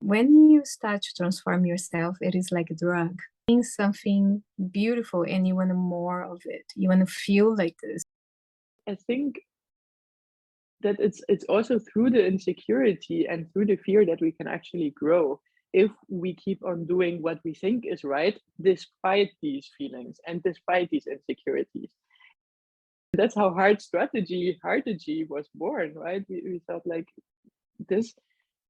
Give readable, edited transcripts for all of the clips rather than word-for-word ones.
When you start to transform yourself, it is like a drug. It's something beautiful and you want more of it. You want to feel like this. I think that it's also through the insecurity and through the fear that we can actually grow if we keep on doing what we think is right, despite these feelings and despite these insecurities. That's how Heartegy was born, right? We thought like this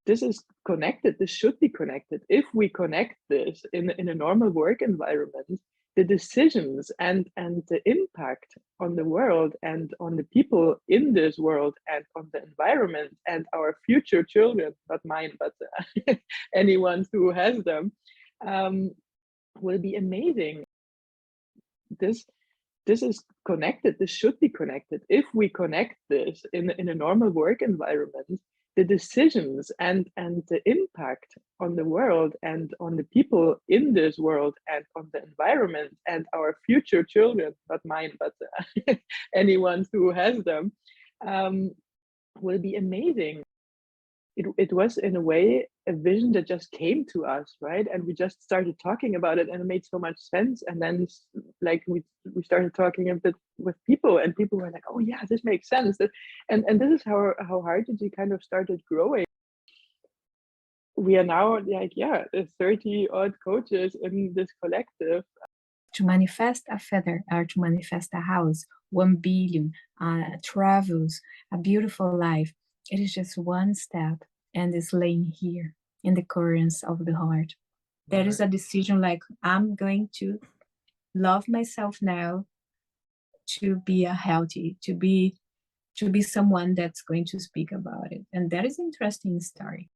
this is connected, this should be connected. If we connect this in a normal work environment, the decisions and the impact on the world and on the people in this world and on the environment and our future children, not mine, but anyone who has them, um, will be amazing. This is connected, this should be connected. If we connect this in a normal work environment, the decisions and the impact on the world and on the people in this world and on the environment and our future children, not mine, but anyone who has them, will be amazing. It was in a way a vision that just came to us, right? And we just started talking about it and it made so much sense. And then like we started talking a bit with people and people were like, oh yeah, this makes sense. And this is how Heartegy kind of started growing. We are now like, 30 odd coaches in this collective. To manifest a feather or to manifest a house, 1 billion, travels, a beautiful life. It is just one step and it's laying here in the currents of the heart. There is a decision like, I'm going to love myself now to be healthy, to be someone that's going to speak about it. And that is an interesting story.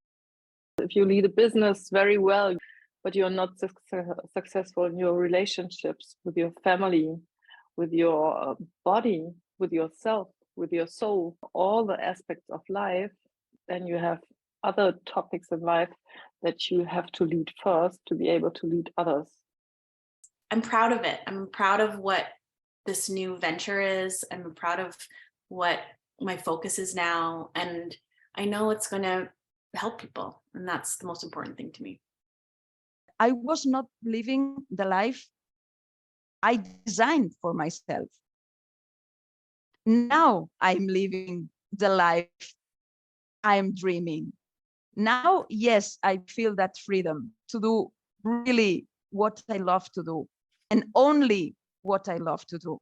If you lead a business very well, but you're not successful in your relationships with your family, with your body, with yourself, with your soul, all the aspects of life, then you have other topics in life that you have to lead first to be able to lead others. I'm proud of it. I'm proud of what this new venture is. I'm proud of what my focus is now. And I know it's going to help people. And that's the most important thing to me. I was not living the life I designed for myself. Now I'm living the life I'm dreaming. Now, yes, I feel that freedom to do really what I love to do and only what I love to do.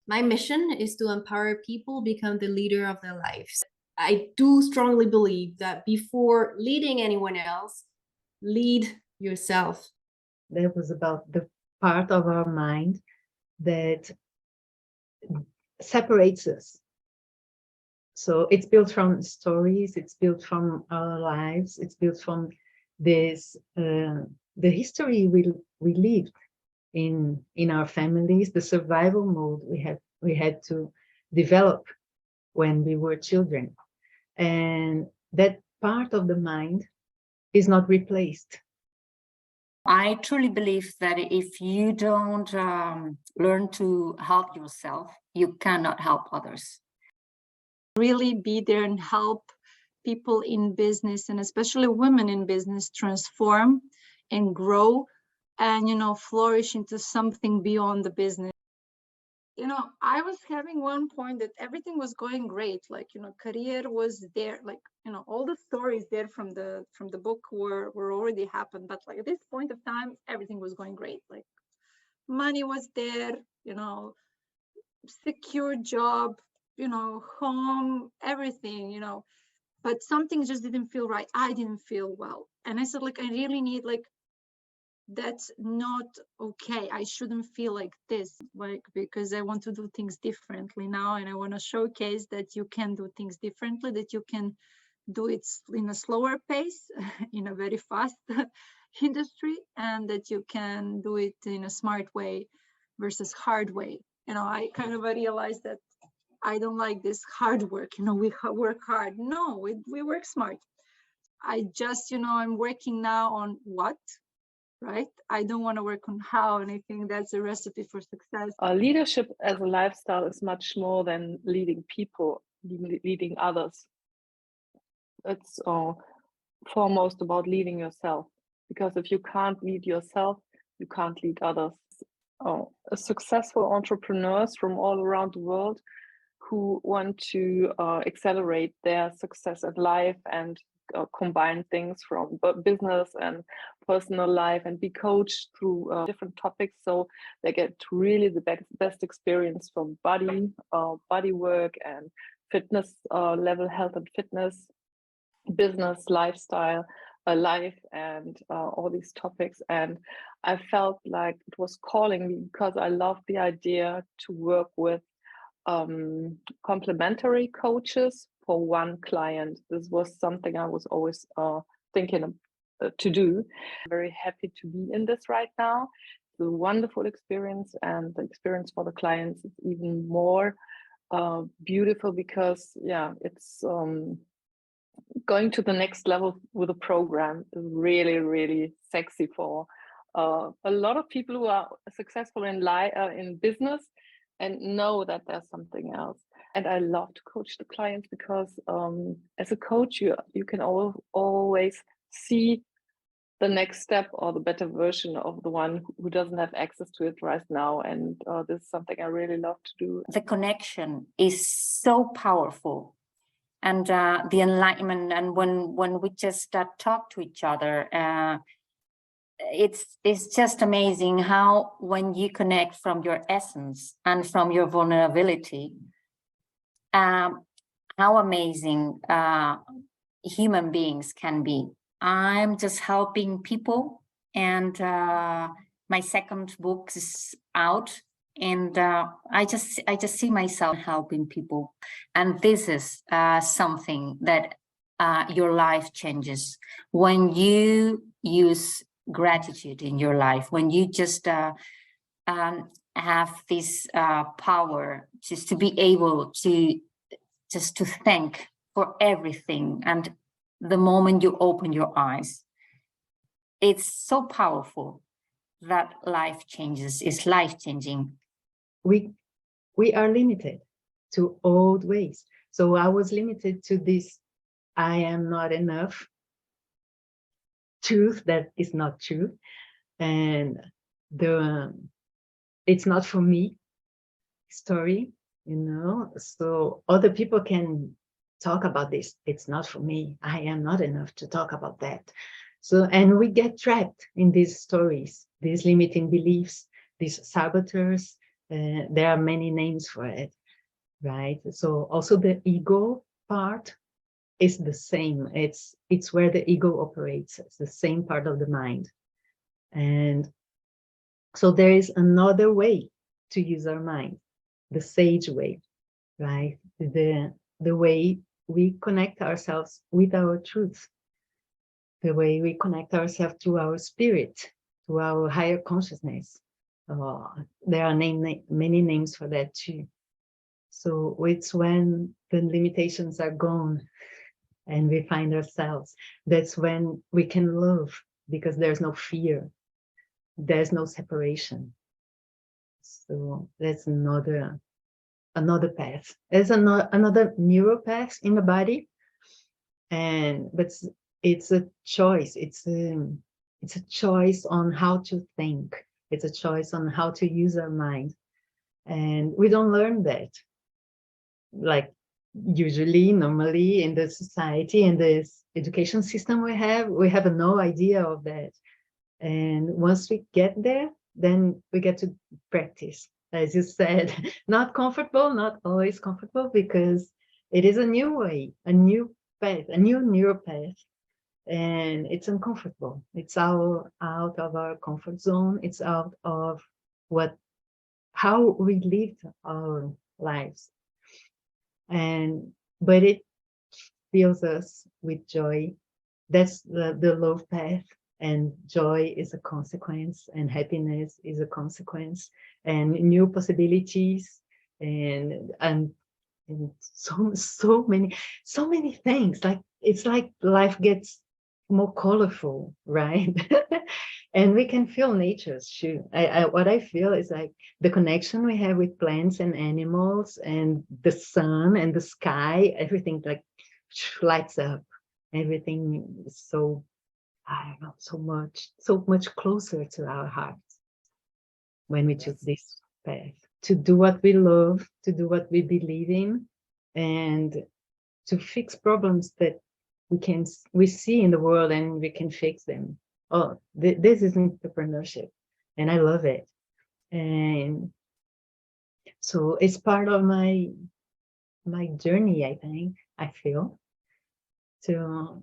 My mission is to empower people become the leader of their lives. I do strongly believe that before leading anyone else, lead yourself. That was about the part of our mind that separates us. So it's built from stories, it's built from our lives, it's built from this the history we lived in our families, the survival mode we had to develop when we were children. And that part of the mind is not replaced. I truly believe that if you don't learn to help yourself, you cannot help others. Really be there and help people in business, and especially women in business, transform and grow and, flourish into something beyond the business. I was having one point that everything was going great, like, career was there, like, all the stories there from the book were already happened, but like at this point of time, everything was going great. Like money was there, secure job, home, everything, but something just didn't feel right. I didn't feel well. And I said, like, I really need, like, that's not okay. I shouldn't feel like this, like, because I want to do things differently now. And I want to showcase that you can do things differently, that you can do it in a slower pace, in a very fast industry, and that you can do it in a smart way versus hard way. I kind of realized that I don't like this hard work. We work hard. No, we work smart. I just, I'm working now on what, right? I don't want to work on how, and I think that's a recipe for success. Leadership as a lifestyle is much more than leading people, leading others. It's foremost about leading yourself, because if you can't lead yourself, you can't lead others. Successful entrepreneurs from all around the world who want to accelerate their success at life and combine things from business and personal life and be coached through different topics, so they get really the best experience from body work and fitness level, health and fitness, business, lifestyle, life, and all these topics. And I felt like it was calling me because I loved the idea to work with complementary coaches for one client. This was something I was always thinking to do. I'm very happy to be in this right now. It's a wonderful experience, and the experience for the clients is even more beautiful because, yeah, it's going to the next level with a program is really, really sexy for a lot of people who are successful in business and know that there's something else. And I love to coach the clients because as a coach, you can always see the next step or the better version of the one who doesn't have access to it right now. And this is something I really love to do. The connection is so powerful. And the enlightenment, and when we just talk to each other, it's just amazing how when you connect from your essence and from your vulnerability, how amazing human beings can be. I'm just helping people, and my second book is out, and I just see myself helping people, and this is something that your life changes when you use gratitude in your life, when you just have this power just to be able to just to thank for everything. And the moment you open your eyes, it's so powerful that life changes. It's life-changing. We are limited to old ways. So I was limited to this I am not enough truth that is not true, and it's not for me story, so other people can talk about this. It's not for me. I am not enough to talk about that. So, and we get trapped in these stories, these limiting beliefs, these saboteurs. There are many names for it, right? So also the ego part is the same. It's where the ego operates. It's the same part of the mind. And so there is another way to use our mind, the sage way, right? The way we connect ourselves with our truth, the way we connect ourselves to our spirit, to our higher consciousness. There are many names for that too. So it's when the limitations are gone and we find ourselves, that's when we can love, because there's no fear, there's no separation. So that's another path. There's another neural path in the body, but it's a choice. It's a choice on how to think. It's a choice on how to use our mind, and we don't learn that. Like normally in the society, in this education system we have no idea of that. And once we get there, then we get to practice, as you said. Not comfortable, not always comfortable, because it is a new way, a new path, a new neural path, and it's uncomfortable. It's out of our comfort zone. It's out of how we lived our lives. But it fills us with joy. That's the love path, and joy is a consequence, and happiness is a consequence, and new possibilities, and so many things. Like it's like life gets more colorful, right? And we can feel nature's too. What I feel is like the connection we have with plants and animals and the sun and the sky, everything like lights up. everything is so, I don't know, so much closer to our hearts when we choose this path, to do what we love, to do what we believe in, and to fix problems that we see in the world, and we can fix them. Oh, this is entrepreneurship, and I love it. And so it's part of my journey, I think, I feel, to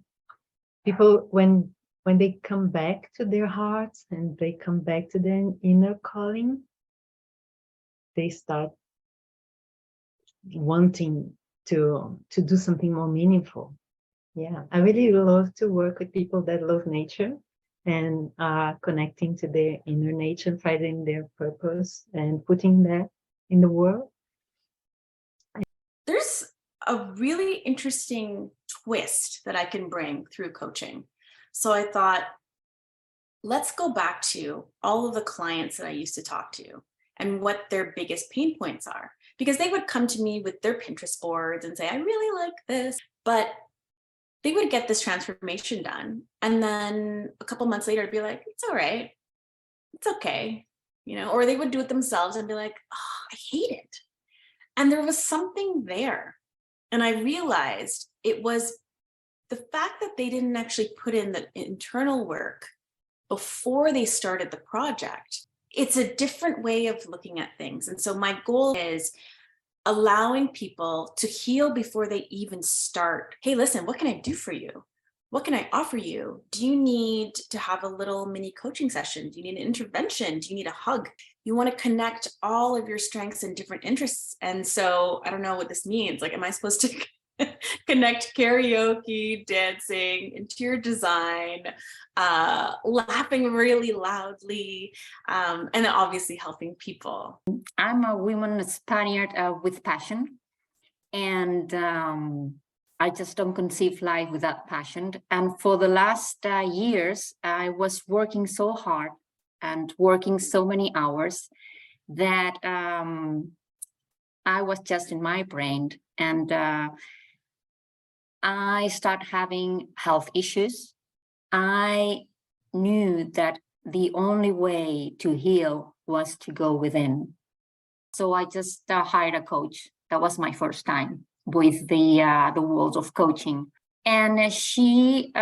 people when they come back to their hearts and they come back to their inner calling, they start wanting to do something more meaningful. Yeah, I really love to work with people that love nature and are connecting to their inner nature, finding their purpose and putting that in the world. There's a really interesting twist that I can bring through coaching. So I thought, let's go back to all of the clients that I used to talk to and what their biggest pain points are. Because they would come to me with their Pinterest boards and say, I really like this, but they would get this transformation done. And then a couple months later, it'd be like, it's all right. It's okay. You know, or they would do it themselves and be like, oh, I hate it. And there was something there. And I realized it was the fact that they didn't actually put in the internal work before they started the project. It's a different way of looking at things. And so my goal is allowing people to heal before they even start. Hey, listen, what can I do for you? What can I offer you? Do you need to have a little mini coaching session? Do you need an intervention? Do you need a hug? You want to connect all of your strengths and different interests. And so I don't know what this means. Like, am I supposed to connect karaoke, dancing, interior design, laughing really loudly, and then obviously helping people? I'm a woman Spaniard with passion, and I just don't conceive life without passion. And for the last years, I was working so hard and working so many hours that I was just in my brain, and I started having health issues. I knew that the only way to heal was to go within. So I just hired a coach. That was my first time with the world of coaching. And she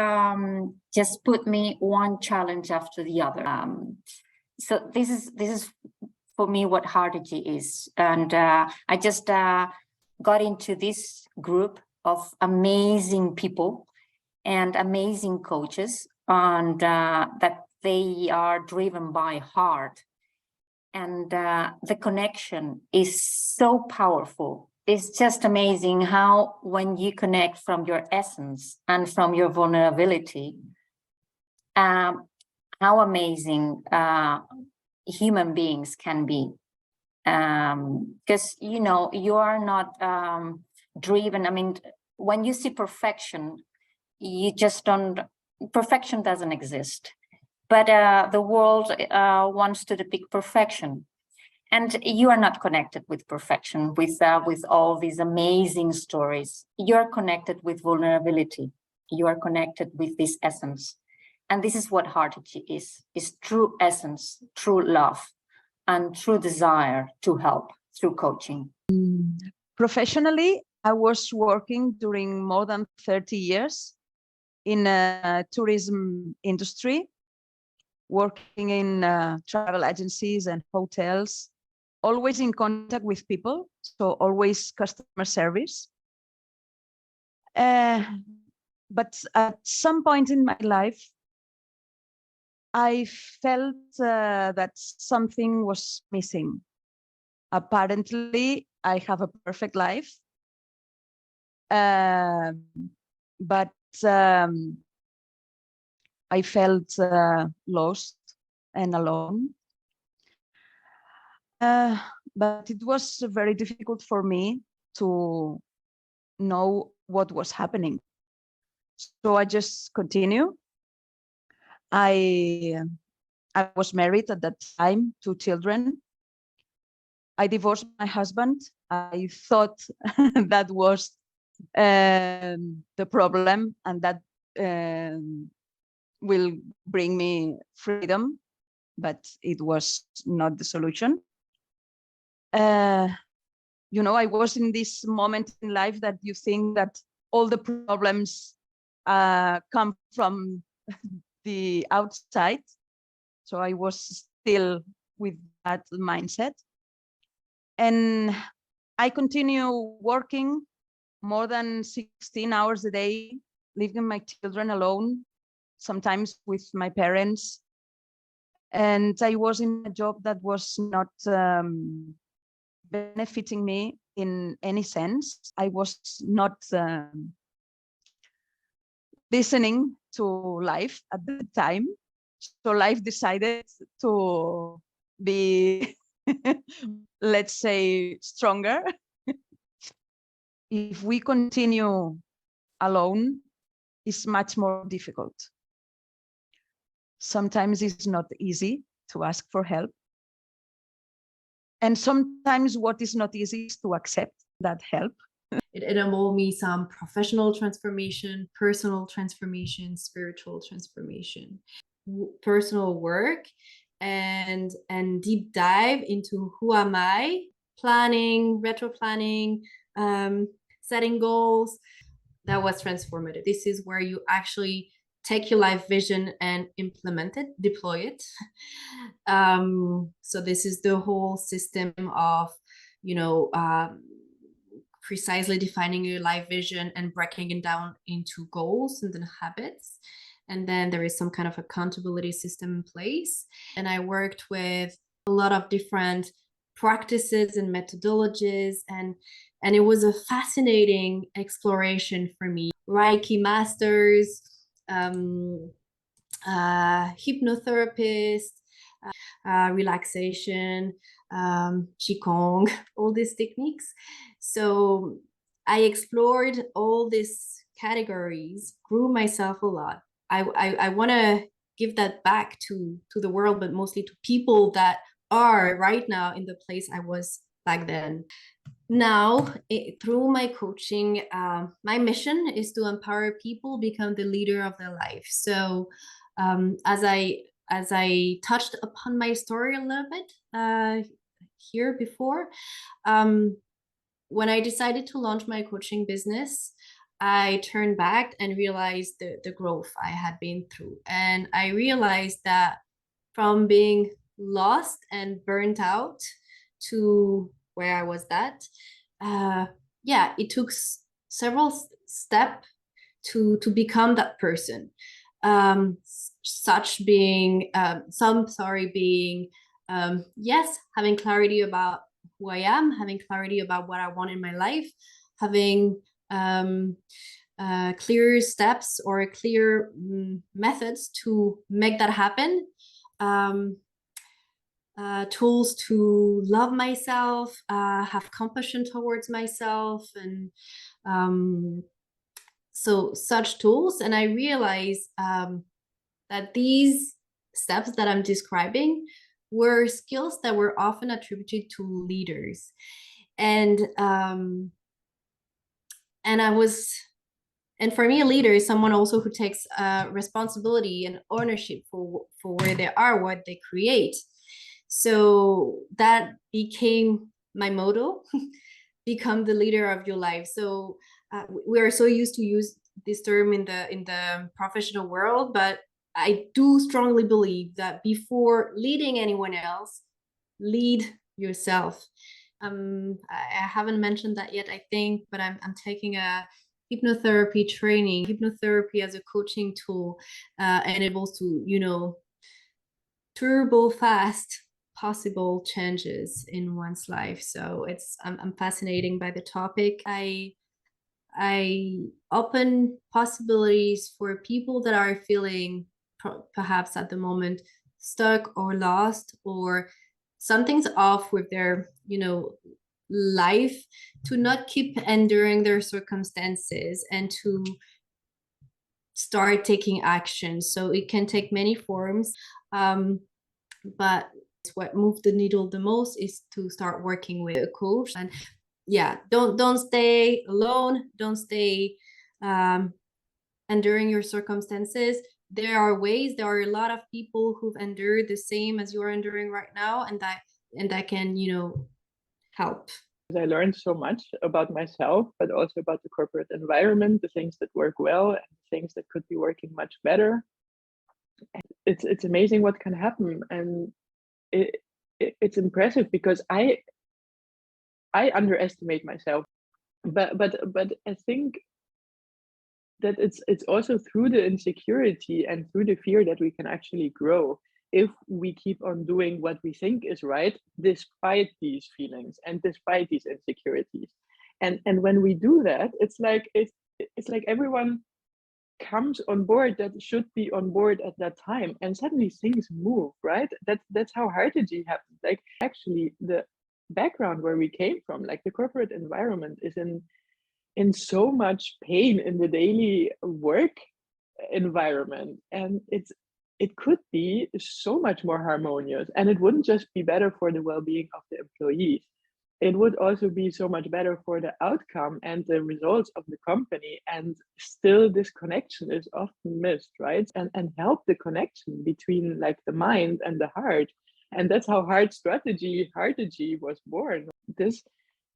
just put me one challenge after the other. So this is for me what Heartegy is. And I just got into this group of amazing people and amazing coaches, and that they are driven by heart. And the connection is so powerful. It's just amazing how when you connect from your essence and from your vulnerability, how amazing human beings can be. Because, you know, you are not driven. I mean, when you see perfection, you just don't, perfection doesn't exist. But the world wants to depict perfection. And you are not connected with perfection, with all these amazing stories. You're connected with vulnerability. You are connected with this essence. And this is what Heartegy is true essence, true love, and true desire to help through coaching. Professionally, I was working during more than 30 years in a tourism industry, working in travel agencies and hotels, always in contact with people, so always customer service. But at some point in my life, I felt that something was missing. Apparently, I have a perfect life, but I felt lost and alone. But it was very difficult for me to know what was happening. So I just continue. I was married at that time, 2 children. I divorced my husband. I thought that was the problem, and that will bring me freedom, but it was not the solution. You know, I was in this moment in life that you think that all the problems come from the outside. So I was still with that mindset. And I continue working more than 16 hours a day, leaving my children alone, sometimes with my parents. And I was in a job that was not benefiting me in any sense. I was not listening to life at the time. So life decided to be, let's say, stronger. If we continue alone, it's much more difficult. Sometimes it's not easy to ask for help. And sometimes what is not easy is to accept that help. It involved me some professional transformation, personal transformation, spiritual transformation, personal work, and deep dive into who am I, planning, retro planning, setting goals. That was transformative. This is where you actually take your life vision and implement it, deploy it. So this is the whole system of, you know, precisely defining your life vision and breaking it down into goals and then habits. And then there is some kind of accountability system in place. And I worked with a lot of different practices and methodologies, and it was a fascinating exploration for me. Reiki masters, hypnotherapist, relaxation, qigong, all these techniques. So I explored all these categories, grew myself a lot. I want to give that back to the world, but mostly to people that are right now in the place I was back then. Now, through my coaching, my mission is to empower people become the leader of their life. So as I touched upon my story a little bit here before, when I decided to launch my coaching business, I turned back and realized the growth I had been through. And I realized that from being lost and burnt out to where I was at, yeah, it took several steps to become that person. Such being, being, yes, having clarity about who I am, having clarity about what I want in my life, having clear steps or clear methods to make that happen, tools to love myself, have compassion towards myself, and so such tools. And I realized that these steps that I'm describing were skills that were often attributed to leaders. And for me, a leader is someone also who takes responsibility and ownership for where they are, what they create. So that became my motto, become the leader of your life. So we are so used to use this term in the professional world, but I do strongly believe that before leading anyone else, lead yourself. I haven't mentioned that yet, I think, but I'm taking a hypnotherapy training. Hypnotherapy as a coaching tool enables to, you know, turbo fast possible changes in one's life. So I'm fascinated by the topic. I open possibilities for people that are feeling perhaps at the moment stuck or lost, or something's off with their, you know, life, to not keep enduring their circumstances and to start taking action. So it can take many forms, but what moved the needle the most is to start working with a coach. And yeah, don't stay alone, don't stay enduring your circumstances. There are ways, there are a lot of people who've endured the same as you're enduring right now, and that can, help. I learned so much about myself, but also about the corporate environment, the things that work well and things that could be working much better. And it's amazing what can happen, and it's impressive because I underestimate myself, but I think that it's also through the insecurity and through the fear that we can actually grow if we keep on doing what we think is right despite these feelings and despite these insecurities. And when we do that, it's like everyone comes on board that should be on board at that time, and suddenly things move, right? That's how Heartegy happened. Like, actually, the background where we came from, like the corporate environment, is in so much pain in the daily work environment, and it could be so much more harmonious, and it wouldn't just be better for the well-being of the employees, it would also be so much better for the outcome and the results of the company. And still this connection is often missed, right? And help the connection between like the mind and the heart. And that's how Heartegy was born. This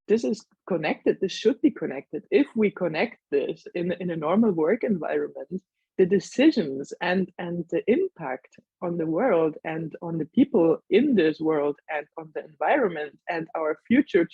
is connected. This should be connected. If we connect this in a normal work environment, the decisions and the impact on the world and on the people in this world and on the environment and our future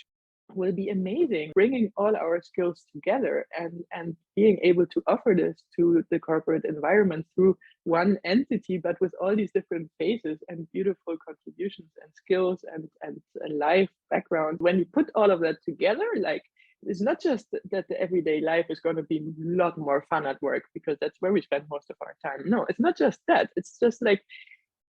will be amazing. Bringing all our skills together and being able to offer this to the corporate environment through one entity, but with all these different phases and beautiful contributions and skills and a life background. When you put all of that together, like, it's not just that the everyday life is going to be a lot more fun at work because that's where we spend most of our time. No, it's not just that. It's just like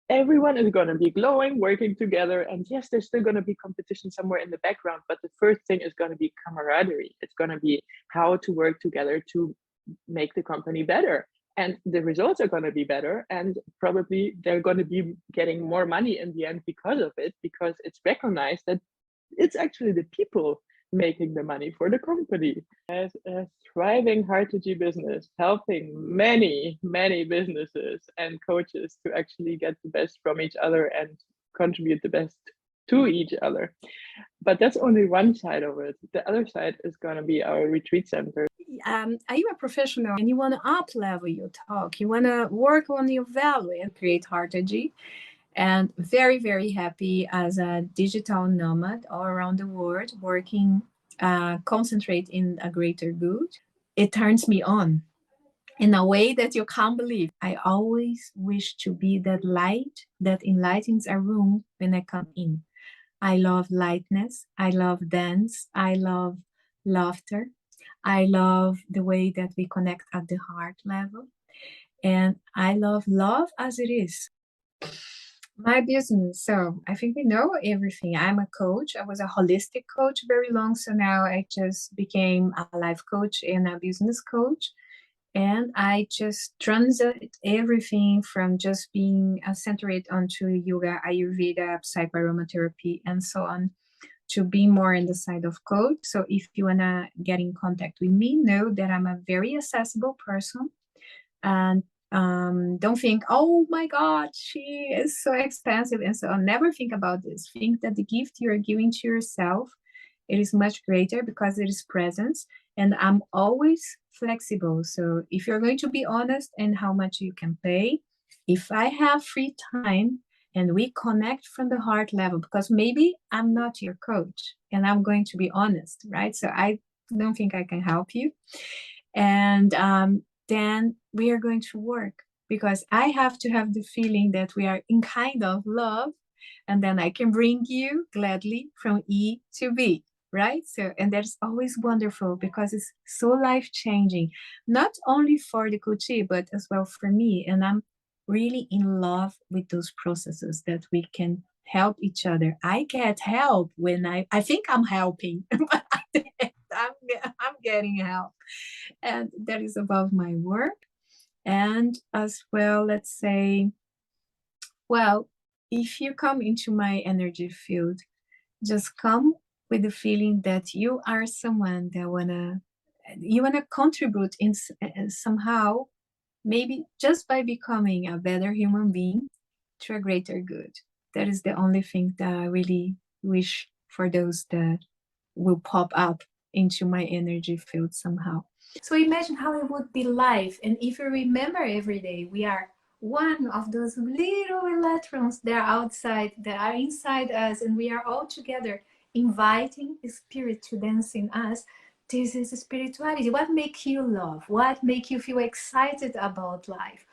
everyone is going to be glowing, working together. And yes, there's still going to be competition somewhere in the background, but the first thing is going to be camaraderie. It's going to be how to work together to make the company better. And the results are going to be better. And probably they're going to be getting more money in the end because of it, because it's recognized that it's actually the people making the money for the company. As a thriving Heartegy business, helping many businesses and coaches to actually get the best from each other and contribute the best to each other. But that's only one side of it. The other side is going to be our retreat center. Are you a professional and you want to up level your talk? You want to work on your value and create Heartegy? And very, very happy as a digital nomad all around the world, working, concentrate in a greater good. It turns me on in a way that you can't believe. I always wish to be that light that enlightens a room when I come in. I love lightness. I love dance. I love laughter. I love the way that we connect at the heart level. And I love love as it is. My business. So I think we know everything. I'm a coach. I was a holistic coach very long. So now I just became a life coach and a business coach. And I just transit everything from just being centered onto yoga, Ayurveda, psychoaromatherapy, and so on, to be more in the side of coach. So if you want to get in contact with me, know that I'm a very accessible person. And don't think, oh my God, she is so expensive and so on. Never think about this. Think that the gift you're giving to yourself, it is much greater because it is presence. And I'm always flexible. So if you're going to be honest in how much you can pay, if I have free time and we connect from the heart level, because maybe I'm not your coach and I'm going to be honest, right? So I don't think I can help you. And then we are going to work, because I have to have the feeling that we are in kind of love, and then I can bring you gladly from E to B, right? So, and that's always wonderful because it's so life-changing, not only for the coachee, but as well for me. And I'm really in love with those processes that we can help each other. I get help when I think I'm helping, but I'm getting help. And that is above my work. And as well, let's say, well, if you come into my energy field, just come with the feeling that you are someone that you wanna contribute in somehow maybe just by becoming a better human being to a greater good. That is the only thing that I really wish for those that will pop up into my energy field somehow. So imagine how it would be life. And if you remember every day, we are one of those little electrons that are outside, that are inside us, and we are all together inviting spirit to dance in us. This is spirituality. What makes you love? What makes you feel excited about life?